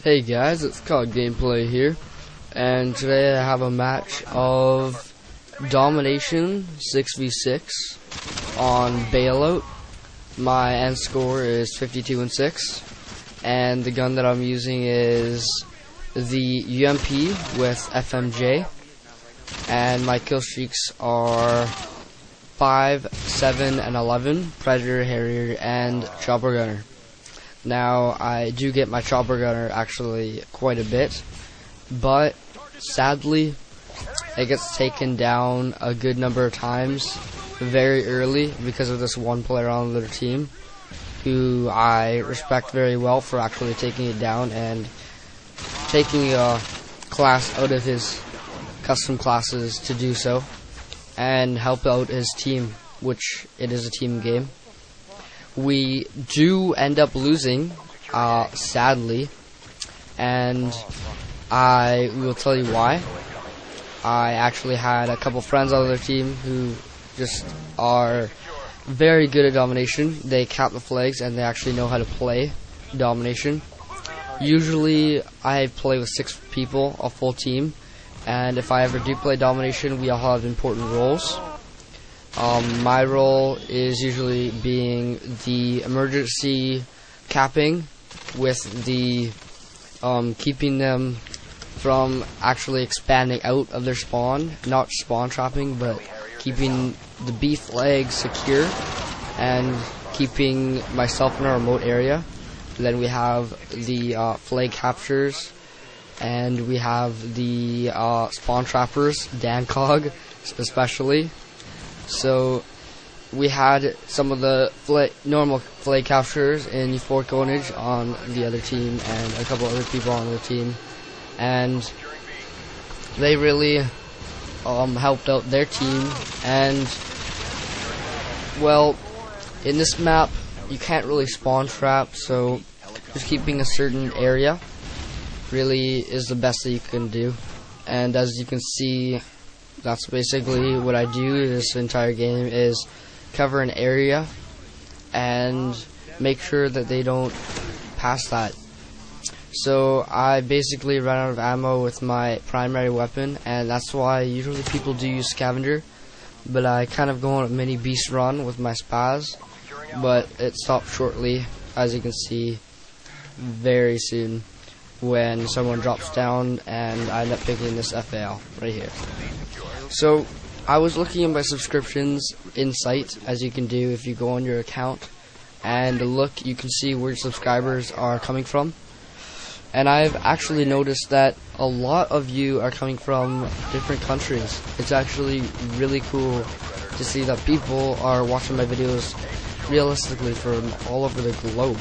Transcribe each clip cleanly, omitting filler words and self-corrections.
Hey guys, it's COD Gameplay here, and today I have a match of Domination 6v6 on Bailout. My end score is 52-6, and the gun that I'm using is the UMP with FMJ, and my kill streaks are 5, 7, and 11, Predator, Harrier, and Chopper Gunner. Now, I do get my Chopper Gunner actually quite a bit, but sadly, it gets taken down a good number of times very early because of this one player on their team, who I respect very well for actually taking it down and taking a class out of his custom classes to do so, and help out his team, which it is a team game. We do end up losing, sadly, and I will tell you why. I actually had a couple friends on their team who just are very good at Domination. They count the flags and they actually know how to play Domination. Usually I play with 6 people, a full team, and if I ever do play Domination, we all have important roles. My role is usually being the emergency capping, with the keeping them from actually expanding out of their spawn, not spawn trapping, but keeping the B flag secure and keeping myself in a remote area. Then we have the flag captures, and we have the spawn trappers, Dancog especially. So we had some of the normal flag captures in Euphoric Ownage on the other team and a couple other people on the team, and they really helped out their team. And well, in this map you can't really spawn trap, so just keeping a certain area really is the best that you can do. And as you can see, that's basically what I do this entire game, is cover an area and make sure that they don't pass that. So I basically run out of ammo with my primary weapon, and that's why usually people do use scavenger, but I kind of go on a mini beast run with my spaz, but it stopped shortly, as you can see, very soon, when someone drops down, and I end up picking this FAL right here. So I was looking at my subscriptions in sight, as you can do if you go on your account and look. You can see where subscribers are coming from, and I've actually noticed that a lot of you are coming from different countries. It's actually really cool to see that people are watching my videos realistically from all over the globe.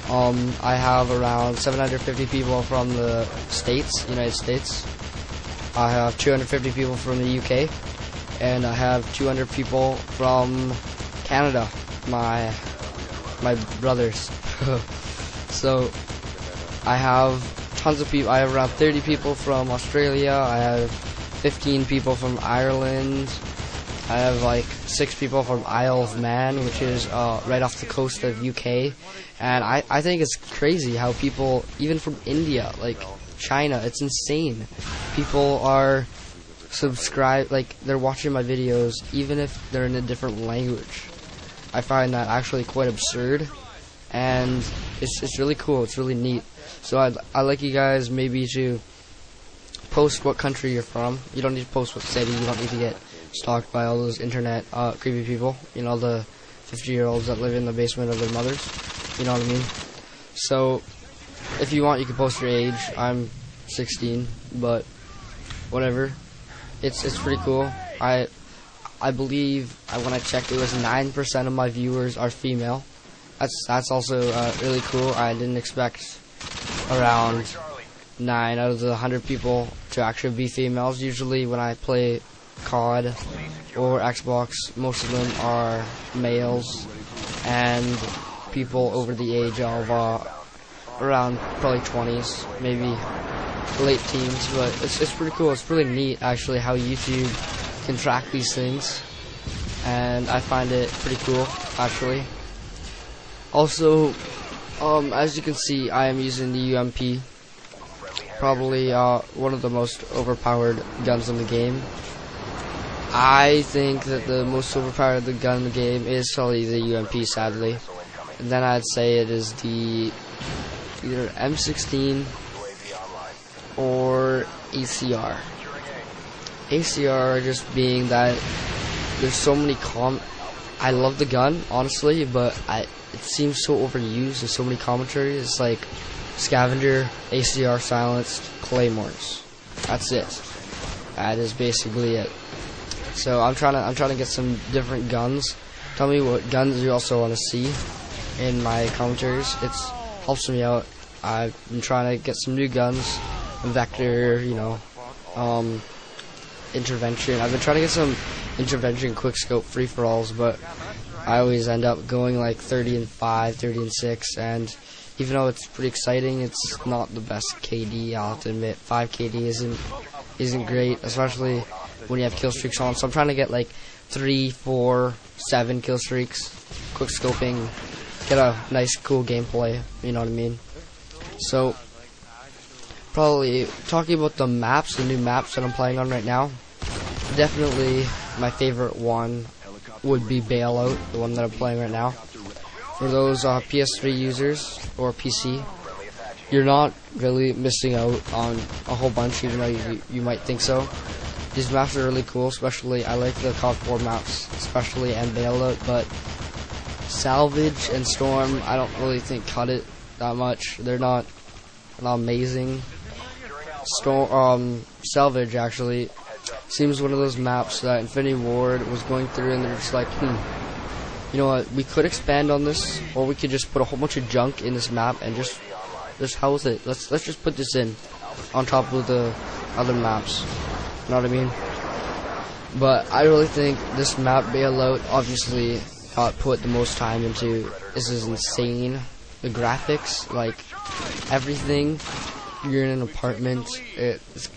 I have around 750 people from the States, United States. I have 250 people from the UK, and I have 200 people from Canada, my brothers. So I have tons of people. I have around 30 people from Australia. I have 15 people from Ireland. I have like 6 people from Isle of Man, which is right off the coast of UK. And I think it's crazy how people, even from India, like China, it's insane. People are subscribed, like they're watching my videos even if they're in a different language. I find that actually quite absurd, and it's really cool. It's really neat. So I'd like you guys maybe to post what country you're from. You don't need to post what city. You don't need to get stalked by all those internet creepy people, you know, the 50-year-olds that live in the basement of their mothers, you know what I mean? So if you want, you can post your age. I'm 16, but whatever. It's pretty cool. I believe when I checked, it was 9% of my viewers are female. That's also really cool. I didn't expect around 9 out of the 100 people to actually be females. Usually when I play COD or Xbox, most of them are males and people over the age of around probably 20s, maybe late teens. But it's pretty cool. It's really neat actually how YouTube can track these things, and I find it pretty cool actually. Also, As you can see, I am using the UMP, probably one of the most overpowered guns in the game. I think that the most overpowered gun in the game is probably the UMP, sadly. And then I'd say it is the either M16 or ACR. ACR just being that there's so many I love the gun, honestly, but it seems so overused in so many commentaries. It's like Scavenger, ACR silenced, Claymores. That's it. That is basically it. So I'm trying to get some different guns. Tell me what guns you also want to see in my commentaries. It helps me out. I've been trying to get some new guns, Vector, Intervention. I've been trying to get some Intervention quickscope free-for-alls, but I always end up going like 30 and 5, 30 and 6, and even though it's pretty exciting, it's not the best KD. I'll have to admit, 5 KD isn't great, especially when you have kill streaks on. So I'm trying to get like 3, 4, 7 kill streaks, quick scoping, get a nice cool gameplay, you know what I mean? So probably talking about the maps, the new maps that I'm playing on right now, definitely my favorite one would be Bailout, the one that I'm playing right now. For those PS3 users or PC, you're not really missing out on a whole bunch, even though you might think so. These maps are really cool, especially I like the COD 4 maps, especially and Bailout, but Salvage and Storm, I don't really think cut it that much. They're not amazing. Salvage actually seems one of those maps that Infinity Ward was going through, and they're just like, you know what, we could expand on this, or we could just put a whole bunch of junk in this map and just house it. Let's just put this in on top of the other maps. You know what I mean? But I really think this map, Bailout, obviously put the most time into. This is insane. The graphics, like everything. You're in an apartment.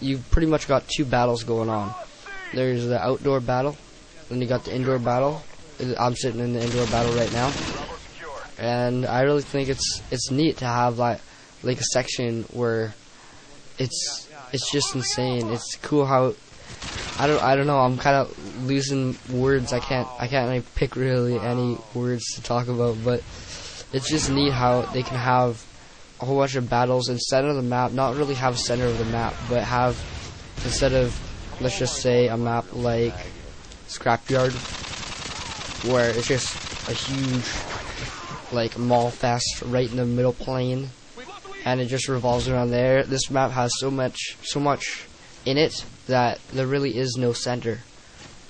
You've pretty much got 2 battles going on. There's the outdoor battle, then you got the indoor battle. I'm sitting in the indoor battle right now, and I really think it's neat to have like a section where it's just insane. It's cool how I don't know. I'm kind of losing words. I can't like, pick really any words to talk about, but it's just neat how they can have a whole bunch of battles instead of the map. Not really have center of the map, but have, instead of, let's just say, a map like Scrapyard, where it's just a huge like mall fest right in the middle plane, and it just revolves around there. This map has so much in it that there really is no center.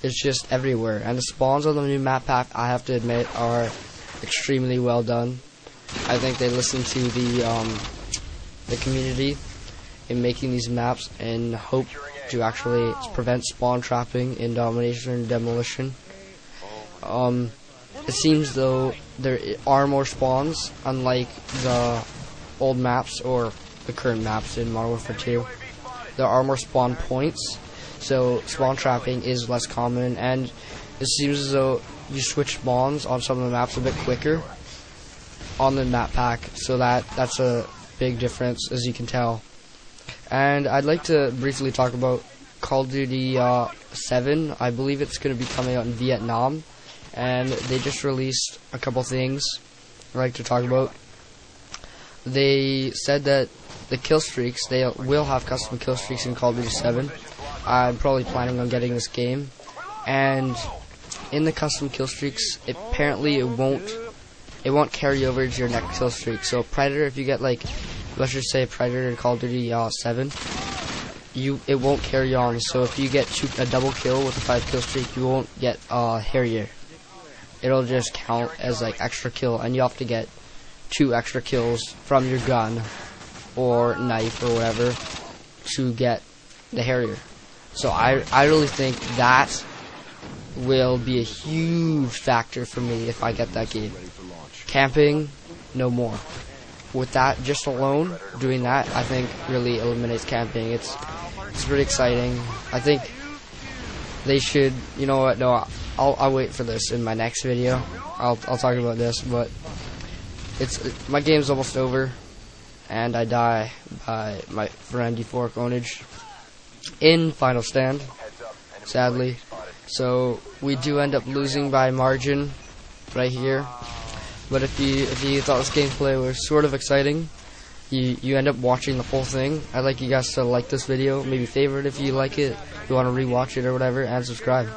It's just everywhere, and the spawns on the new map pack, I have to admit, are extremely well done. I think they listen to the community in making these maps and hope to actually prevent spawn trapping in Domination and Demolition. It seems though there are more spawns, unlike the old maps or the current maps in Modern Warfare 2. There are more spawn points, so spawn trapping is less common, and it seems as though you switch spawns on some of the maps a bit quicker on the map pack, so that's a big difference, as you can tell. And I'd like to briefly talk about Call of Duty 7. I believe it's going to be coming out in Vietnam, and they just released a couple things I'd like to talk about. They said that the kill streaks, they will have custom kill streaks in Call of Duty 7. I'm probably planning on getting this game, and in the custom kill streaks, apparently it won't carry over to your next kill streak. So Predator, if you get like, let's just say Predator in Call of Duty 7, it won't carry on. So if you get a double kill with a 5 kill streak, you won't get Harrier. It'll just count as like extra kill, and you have to get 2 extra kills from your gun or knife or whatever to get the Harrier. So I really think that will be a huge factor for me if I get that game. Camping, no more. With that, just alone, doing that, I think really eliminates camping. It's pretty exciting. I think they should, you know what, no, I'll wait for this in my next video. I'll talk about this, but my game's almost over, and I die by my friend D4 Ownage in final stand, sadly. So we do end up losing by margin right here. But if you thought this gameplay was sort of exciting, you end up watching the whole thing. I'd like you guys to like this video, maybe favorite if you like it, if you want to rewatch it or whatever, and subscribe.